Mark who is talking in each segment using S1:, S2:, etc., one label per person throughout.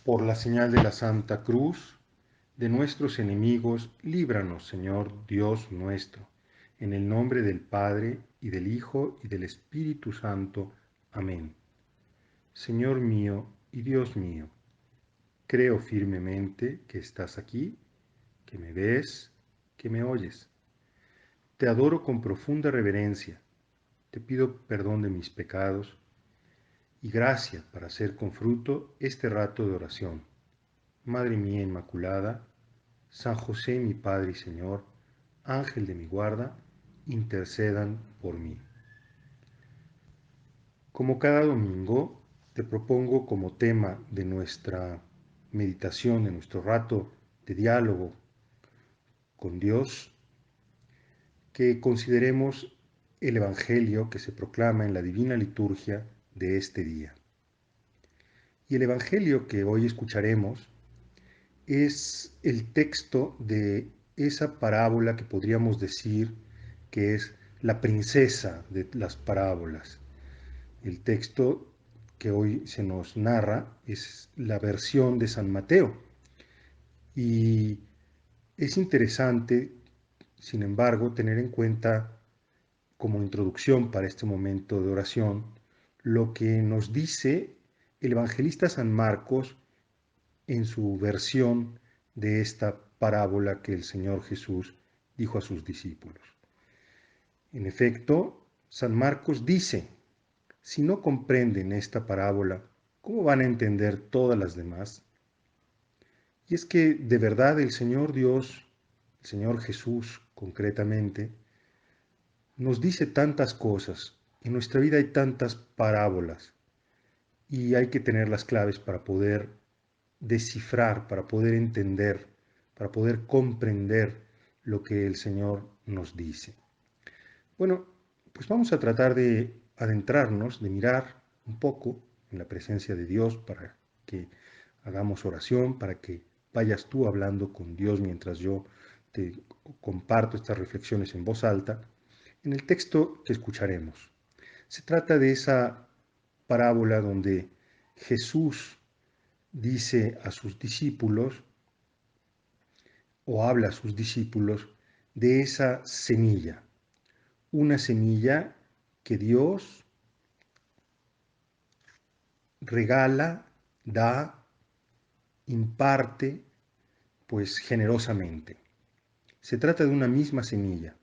S1: Por la señal de la Santa Cruz, de nuestros enemigos, líbranos, Señor Dios nuestro, en el nombre del Padre, y del Hijo, y del Espíritu Santo. Amén. Señor mío y Dios mío, creo firmemente que estás aquí, que me ves, que me oyes. Te adoro con profunda reverencia, te pido perdón de mis pecados y gracia para hacer con fruto este rato de oración. Madre mía Inmaculada, San José mi Padre y Señor, Ángel de mi guarda, intercedan por mí. Como cada domingo, te propongo como tema de nuestra meditación, de nuestro rato de diálogo con Dios, que consideremos el Evangelio que se proclama en la Divina Liturgia de este día. Y el Evangelio que hoy escucharemos es el texto de esa parábola que podríamos decir que es la princesa de las parábolas. El texto que hoy se nos narra es la versión de San Mateo. Y es interesante, sin embargo, tener en cuenta como introducción para este momento de oración lo que nos dice el evangelista San Marcos en su versión de esta parábola que el Señor Jesús dijo a sus discípulos. En efecto, San Marcos dice, si no comprenden esta parábola, ¿cómo van a entender todas las demás? Y es que de verdad el Señor Dios, el Señor Jesús concretamente, nos dice tantas cosas. En nuestra vida hay tantas parábolas y hay que tener las claves para poder descifrar, para poder entender, para poder comprender lo que el Señor nos dice. Bueno, pues vamos a tratar de adentrarnos, de mirar un poco en la presencia de Dios para que hagamos oración, para que vayas tú hablando con Dios mientras yo te comparto estas reflexiones en voz alta, en el texto que escucharemos. Se trata de esa parábola donde Jesús dice a sus discípulos o habla a sus discípulos de esa semilla, una semilla que Dios regala, da, imparte, pues generosamente. Se trata de una misma semilla,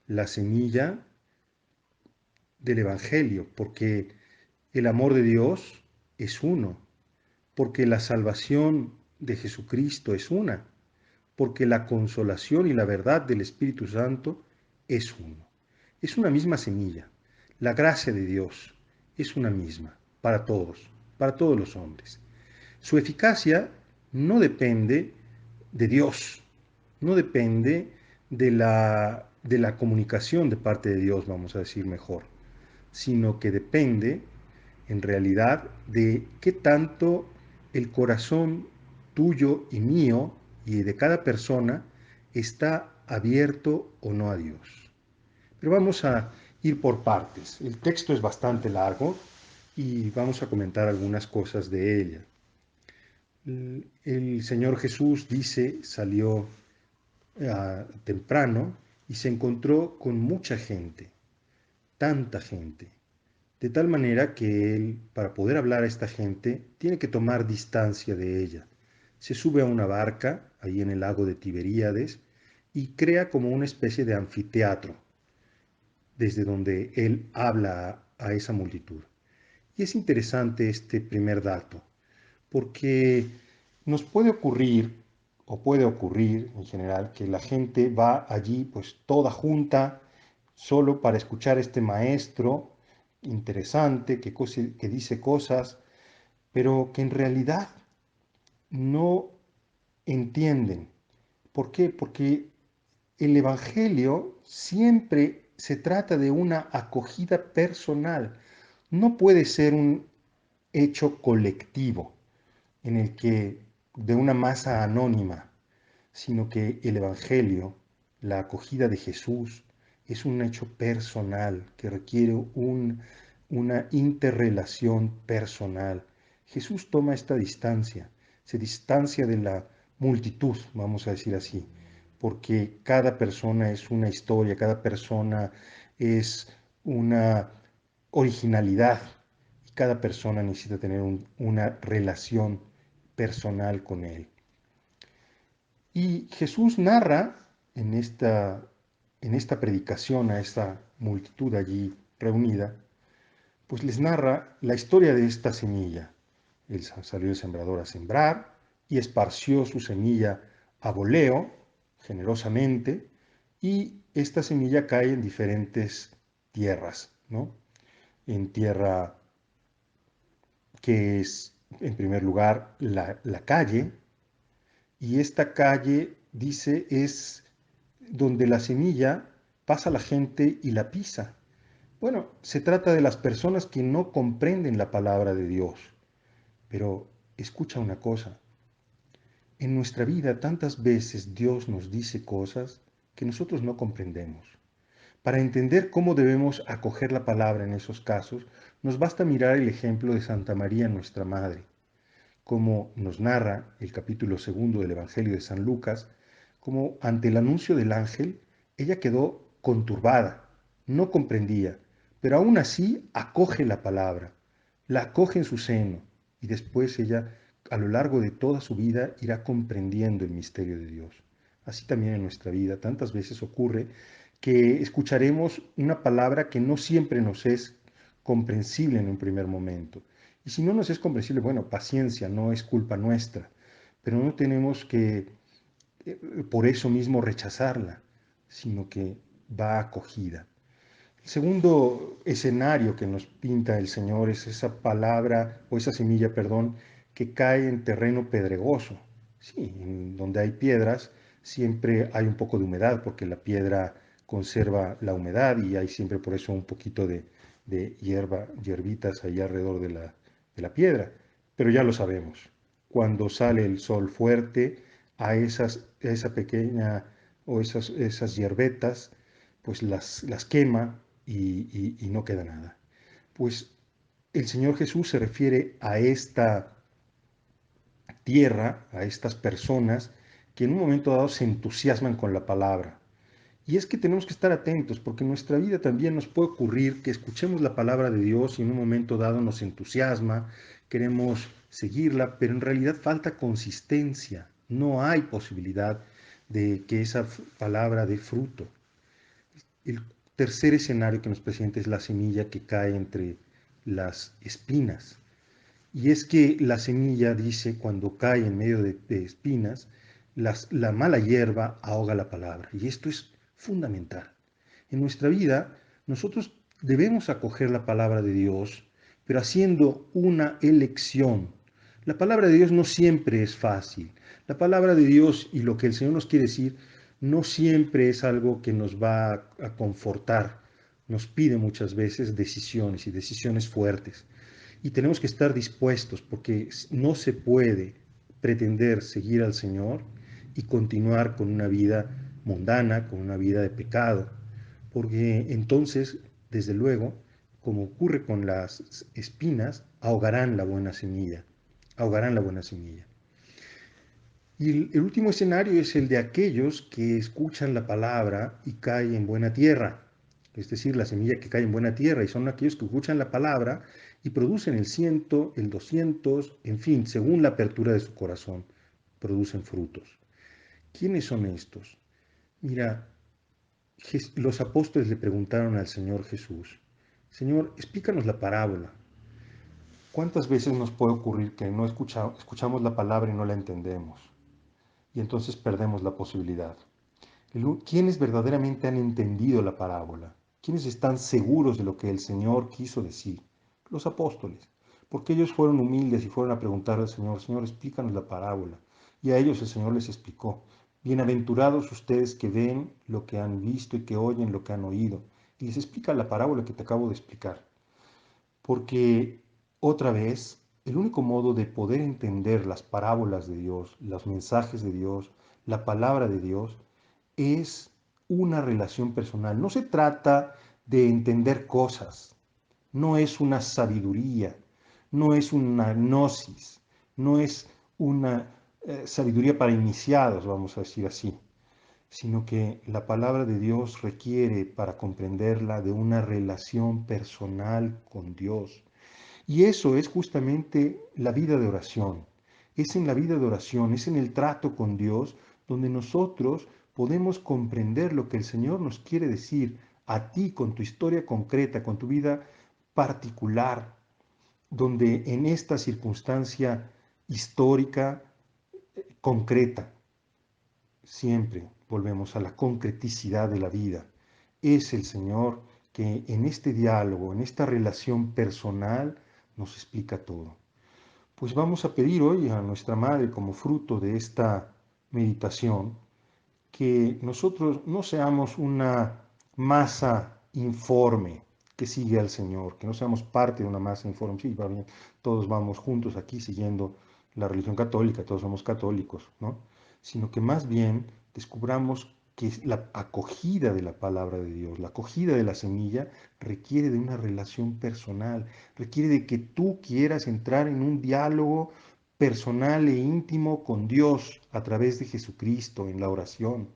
S1: la semilla del Evangelio, porque el amor de Dios es uno, porque la salvación de Jesucristo es una, porque la consolación y la verdad del Espíritu Santo es uno. Es una misma semilla. La gracia de Dios es una misma para todos los hombres. Su eficacia no depende de Dios, no depende de la comunicación de parte de Dios, vamos a decir mejor, sino que depende en realidad de qué tanto el corazón tuyo y mío y de cada persona está abierto o no a Dios. Pero vamos a ir por partes. El texto es bastante largo y vamos a comentar algunas cosas de ella. El Señor Jesús dice, salió temprano y se encontró con mucha gente, tanta gente, de tal manera que él, para poder hablar a esta gente, tiene que tomar distancia de ella. Se sube a una barca, ahí en el lago de Tiberíades, y crea como una especie de anfiteatro, desde donde él habla a esa multitud. Y es interesante este primer dato, porque nos puede ocurrir, o puede ocurrir en general, que la gente va allí pues toda junta, solo para escuchar a este maestro interesante que dice cosas, pero que en realidad no entienden. ¿Por qué? Porque el Evangelio siempre se trata de una acogida personal. No puede ser un hecho colectivo en el que de una masa anónima, sino que el Evangelio, la acogida de Jesús, es un hecho personal que requiere una interrelación personal Jesús toma esta distancia, se distancia de la multitud, vamos a decir así, porque cada persona es una historia, cada persona es una originalidad y cada persona necesita tener una relación personal con él. Y Jesús narra en esta predicación a esta multitud allí reunida, pues les narra la historia de esta semilla. Él salió el sembrador a sembrar y esparció su semilla a voleo, generosamente, y esta semilla cae en diferentes tierras, ¿no? En tierra que es, en primer lugar, la calle, y esta calle, dice, es donde la semilla pasa la gente y la pisa. Bueno, se trata de las personas que no comprenden la palabra de Dios. Pero escucha una cosa, en nuestra vida tantas veces Dios nos dice cosas que nosotros no comprendemos. Para entender cómo debemos acoger la palabra en esos casos, nos basta mirar el ejemplo de Santa María, nuestra Madre, como nos narra el capítulo segundo del Evangelio de San Lucas, como ante el anuncio del ángel, ella quedó conturbada, no comprendía, pero aún así acoge la palabra, la acoge en su seno y después ella a lo largo de toda su vida irá comprendiendo el misterio de Dios. Así también en nuestra vida tantas veces ocurre que escucharemos una palabra que no siempre nos es comprensible en un primer momento. Y si no nos es comprensible, bueno, paciencia, no es culpa nuestra, pero no tenemos que por eso mismo rechazarla, sino que va acogida. El segundo escenario que nos pinta el Señor es esa palabra o esa semilla, perdón, que cae en terreno pedregoso. Sí, en donde hay piedras siempre hay un poco de humedad porque la piedra conserva la humedad y hay siempre por eso un poquito de hierbitas ahí alrededor de la piedra. Pero ya lo sabemos, cuando sale el sol fuerte, a esa pequeña o esas hierbetas, pues las quema y no queda nada. Pues el Señor Jesús se refiere a esta tierra, a estas personas que en un momento dado se entusiasman con la palabra. Y es que tenemos que estar atentos porque en nuestra vida también nos puede ocurrir que escuchemos la palabra de Dios y en un momento dado nos entusiasma, queremos seguirla, pero en realidad falta consistencia. No hay posibilidad de que esa palabra dé fruto. El tercer escenario que nos presenta es la semilla que cae entre las espinas. Y es que la semilla, dice, cuando cae en medio de espinas, la mala hierba ahoga la palabra. Y esto es fundamental. En nuestra vida, nosotros debemos acoger la palabra de Dios, pero haciendo una elección. La palabra de Dios no siempre es fácil. La palabra de Dios y lo que el Señor nos quiere decir no siempre es algo que nos va a confortar. Nos pide muchas veces decisiones y decisiones fuertes. Y tenemos que estar dispuestos porque no se puede pretender seguir al Señor y continuar con una vida mundana, con una vida de pecado. Porque entonces, desde luego, como ocurre con las espinas, ahogarán la buena semilla. Ahogarán la buena semilla. Y el último escenario es el de aquellos que escuchan la palabra y caen en buena tierra, es decir, la semilla que cae en buena tierra, y son aquellos que escuchan la palabra y producen el 100, el 200, en fin, según la apertura de su corazón, producen frutos. ¿Quiénes son estos? Mira, los apóstoles le preguntaron al Señor Jesús, Señor, explícanos la parábola. ¿Cuántas veces nos puede ocurrir que no escuchamos la palabra y no la entendemos? Y entonces perdemos la posibilidad. ¿Quiénes verdaderamente han entendido la parábola? ¿Quiénes están seguros de lo que el Señor quiso decir? Los apóstoles, porque ellos fueron humildes y fueron a preguntar al Señor, Señor, explícanos la parábola. Y a ellos el Señor les explicó, bienaventurados ustedes que ven lo que han visto y que oyen lo que han oído. Y les explica la parábola que te acabo de explicar. Porque otra vez, el único modo de poder entender las parábolas de Dios, los mensajes de Dios, la palabra de Dios, es una relación personal. No se trata de entender cosas, no es una sabiduría, no es una gnosis, no es una sabiduría para iniciados, vamos a decir así, sino que la palabra de Dios requiere para comprenderla de una relación personal con Dios. Y eso es justamente la vida de oración. Es en la vida de oración, es en el trato con Dios donde nosotros podemos comprender lo que el Señor nos quiere decir a ti con tu historia concreta, con tu vida particular, donde en esta circunstancia histórica concreta, siempre volvemos a la concreticidad de la vida. Es el Señor que en este diálogo, en esta relación personal, nos explica todo. Pues vamos a pedir hoy a nuestra Madre, como fruto de esta meditación, que nosotros no seamos una masa informe que sigue al Señor, que no seamos parte de una masa informe. Sí, va bien, todos vamos juntos aquí siguiendo la religión católica, todos somos católicos, ¿no? Sino que más bien descubramos que la acogida de la palabra de Dios, la acogida de la semilla, requiere de una relación personal, requiere de que tú quieras entrar en un diálogo personal e íntimo con Dios a través de Jesucristo en la oración.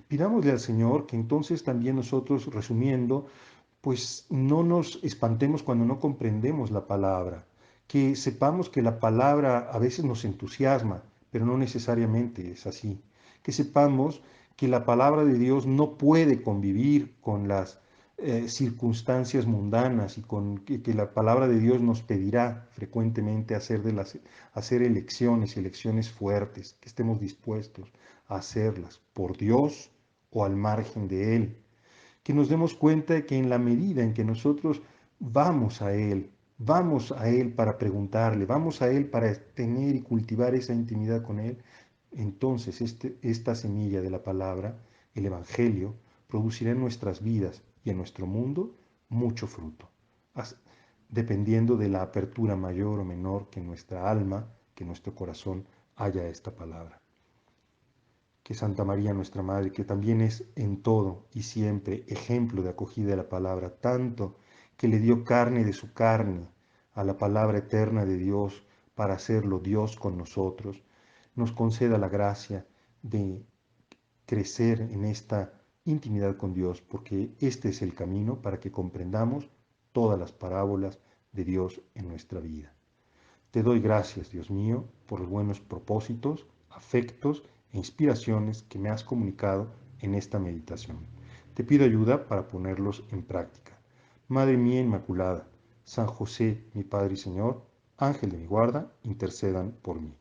S1: Pidámosle al Señor que entonces también nosotros, resumiendo, pues no nos espantemos cuando no comprendemos la palabra, que sepamos que la palabra a veces nos entusiasma, pero no necesariamente es así, que sepamos que la palabra de Dios no puede convivir con las circunstancias mundanas y con que la palabra de Dios nos pedirá frecuentemente hacer elecciones, elecciones fuertes, que estemos dispuestos a hacerlas por Dios o al margen de Él, que nos demos cuenta de que en la medida en que nosotros vamos a Él para preguntarle, vamos a Él para tener y cultivar esa intimidad con Él, entonces esta semilla de la palabra, el Evangelio, producirá en nuestras vidas y en nuestro mundo mucho fruto, dependiendo de la apertura mayor o menor que nuestra alma, que nuestro corazón haya a esta palabra. Que Santa María, nuestra Madre, que también es en todo y siempre ejemplo de acogida de la palabra, tanto que le dio carne de su carne a la palabra eterna de Dios para hacerlo Dios con nosotros, nos conceda la gracia de crecer en esta intimidad con Dios, porque este es el camino para que comprendamos todas las parábolas de Dios en nuestra vida. Te doy gracias, Dios mío, por los buenos propósitos, afectos e inspiraciones que me has comunicado en esta meditación. Te pido ayuda para ponerlos en práctica. Madre mía Inmaculada, San José, mi Padre y Señor, Ángel de mi guarda, intercedan por mí.